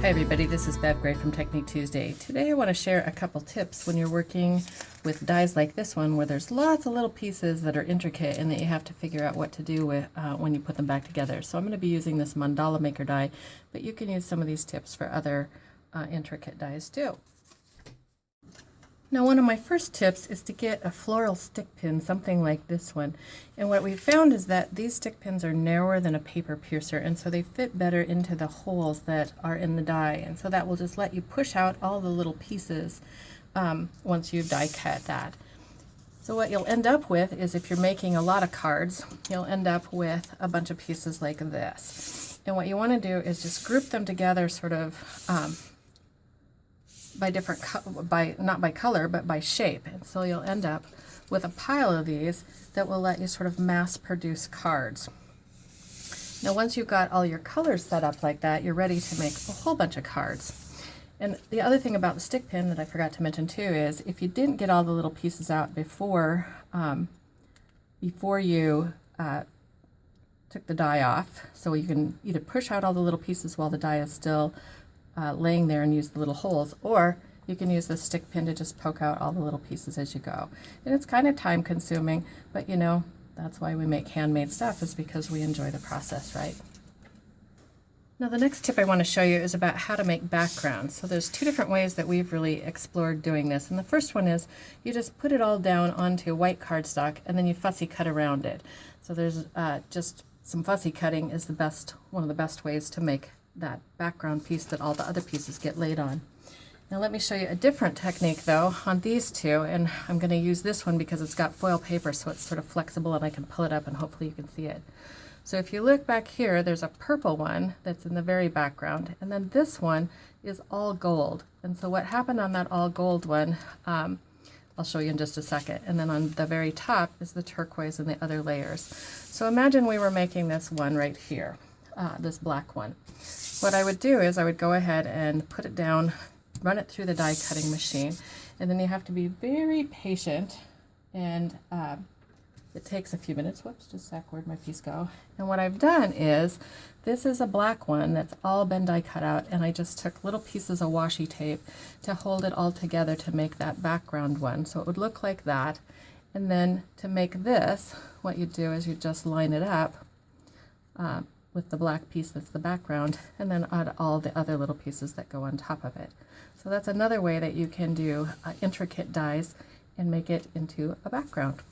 Hi everybody, this is Bev Gray from Technique Tuesday. Today I want to share a couple tips when you're working with dies like this one where there's lots of little pieces that are intricate and that you have to figure out what to do with when you put them back together. So I'm going to be using this Mandala Maker die, but you can use some of these tips for other intricate dies too. Now, one of my first tips is to get a floral stick pin, something like this one. And what we found is that these stick pins are narrower than a paper piercer, and so they fit better into the holes that are in the die. And so that will just let you push out all the little pieces once you've die cut that. So what you'll end up with is, if you're making a lot of cards, you'll end up with a bunch of pieces like this. And what you want to do is just group them together sort of by different, not by color, but by shape. And so you'll end up with a pile of these that will let you sort of mass produce cards. Now, once you've got all your colors set up like that, you're ready to make a whole bunch of cards. And the other thing about the stick pin that I forgot to mention too is, if you didn't get all the little pieces out before you took the die off, so you can either push out all the little pieces while the die is still laying there and use the little holes, or you can use the stick pin to just poke out all the little pieces as you go. And it's kind of time consuming, but you know, that's why we make handmade stuff, is because we enjoy the process, right? Now, the next tip I want to show you is about how to make backgrounds. So there's two different ways that we've really explored doing this. And the first one is you just put it all down onto white cardstock and then you fussy cut around it. So there's just some fussy cutting is one of the best ways to make that background piece that all the other pieces get laid on. Now let me show you a different technique though on these two, and I'm going to use this one because it's got foil paper, so it's sort of flexible and I can pull it up and hopefully you can see it. So if you look back here, there's a purple one that's in the very background, and then this one is all gold. And so what happened on that all gold one, I'll show you in just a second. And then on the very top is the turquoise and the other layers. So imagine we were making this one right here, this black one. What I would do is I would go ahead and put it down, run it through the die cutting machine, and then you have to be very patient, and it takes a few minutes. Whoops, just a sec, where'd my piece go? And what I've done is, this is a black one that's all been die cut out, and I just took little pieces of washi tape to hold it all together to make that background one. So it would look like that. And then to make this, what you do is you just line it up with the black piece that's the background, and then add all the other little pieces that go on top of it. So that's another way that you can do intricate dies and make it into a background.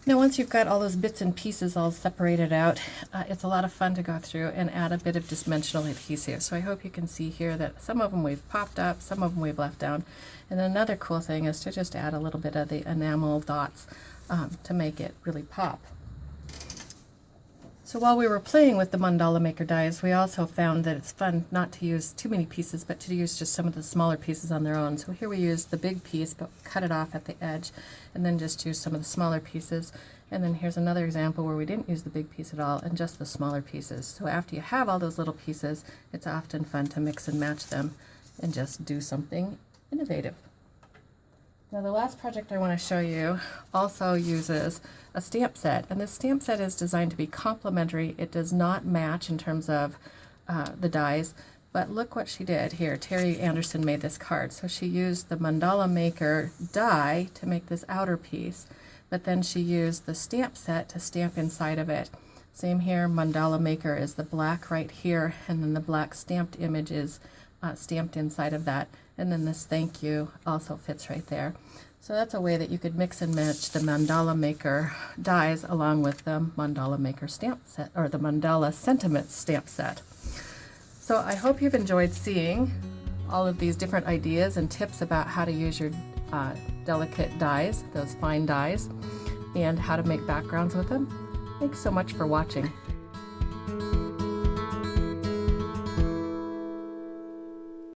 Now, once you've got all those bits and pieces all separated out, it's a lot of fun to go through and add a bit of dimensional adhesive. So I hope you can see here that some of them we've popped up, some of them we've left down. And another cool thing is to just add a little bit of the enamel dots to make it really pop. So while we were playing with the Mandala Maker dies, we also found that it's fun not to use too many pieces, but to use just some of the smaller pieces on their own. So here we used the big piece, but cut it off at the edge, and then just use some of the smaller pieces. And then here's another example where we didn't use the big piece at all, and just the smaller pieces. So after you have all those little pieces, it's often fun to mix and match them and just do something innovative. Now, the last project I want to show you also uses a stamp set, and this stamp set is designed to be complementary. It does not match in terms of the dies, but look what she did here. Terry Anderson made this card. So she used the Mandala Maker die to make this outer piece, but then she used the stamp set to stamp inside of it. Same here, Mandala Maker is the black right here, and then the black stamped image is stamped inside of that. And then this thank you also fits right there. So that's a way that you could mix and match the Mandala Maker dies along with the Mandala Maker stamp set, or the Mandala Sentiment stamp set. So I hope you've enjoyed seeing all of these different ideas and tips about how to use your delicate dies, those fine dies, and how to make backgrounds with them. Thanks so much for watching.